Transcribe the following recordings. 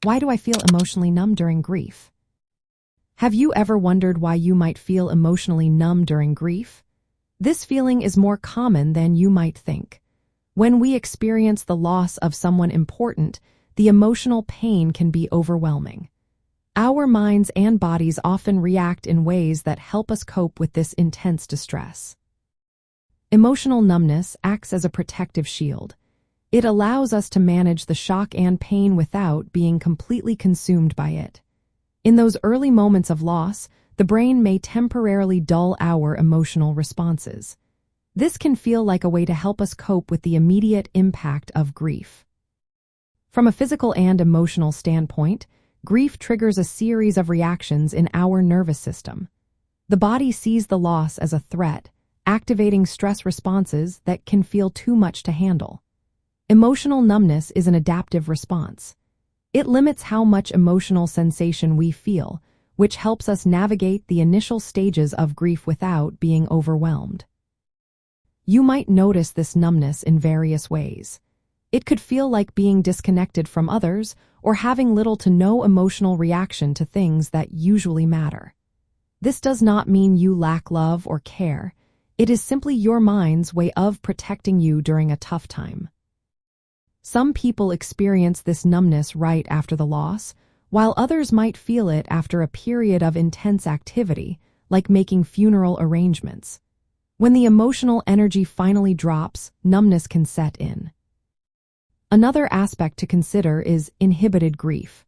Why do I feel emotionally numb during grief? Have you ever wondered why you might feel emotionally numb during grief? This feeling is more common than you might think. When we experience the loss of someone important, the emotional pain can be overwhelming. Our minds and bodies often react in ways that help us cope with this intense distress. Emotional numbness acts as a protective shield. It allows us to manage the shock and pain without being completely consumed by it. In those early moments of loss, the brain may temporarily dull our emotional responses. This can feel like a way to help us cope with the immediate impact of grief. From a physical and emotional standpoint, grief triggers a series of reactions in our nervous system. The body sees the loss as a threat, activating stress responses that can feel too much to handle. Emotional numbness is an adaptive response. It limits how much emotional sensation we feel, which helps us navigate the initial stages of grief without being overwhelmed. You might notice this numbness in various ways. It could feel like being disconnected from others or having little to no emotional reaction to things that usually matter. This does not mean you lack love or care. It is simply your mind's way of protecting you during a tough time. Some people experience this numbness right after the loss, while others might feel it after a period of intense activity, like making funeral arrangements. When the emotional energy finally drops, numbness can set in. Another aspect to consider is inhibited grief.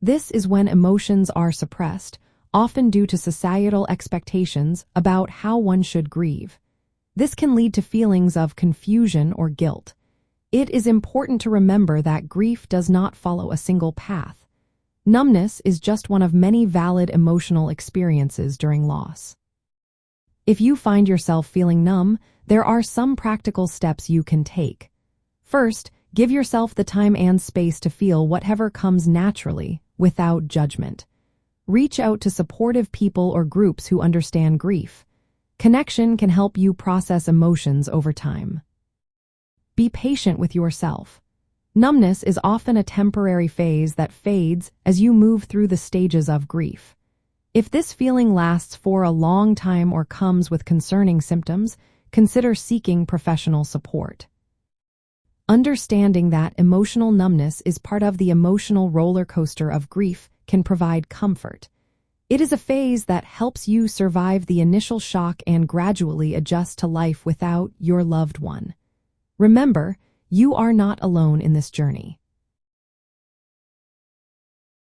This is when emotions are suppressed, often due to societal expectations about how one should grieve. This can lead to feelings of confusion or guilt. It is important to remember that grief does not follow a single path. Numbness is just one of many valid emotional experiences during loss. If you find yourself feeling numb, there are some practical steps you can take. First, give yourself the time and space to feel whatever comes naturally, without judgment. Reach out to supportive people or groups who understand grief. Connection can help you process emotions over time. Be patient with yourself. Numbness is often a temporary phase that fades as you move through the stages of grief. If this feeling lasts for a long time or comes with concerning symptoms, consider seeking professional support. Understanding that emotional numbness is part of the emotional roller coaster of grief can provide comfort. It is a phase that helps you survive the initial shock and gradually adjust to life without your loved one. Remember, you are not alone in this journey.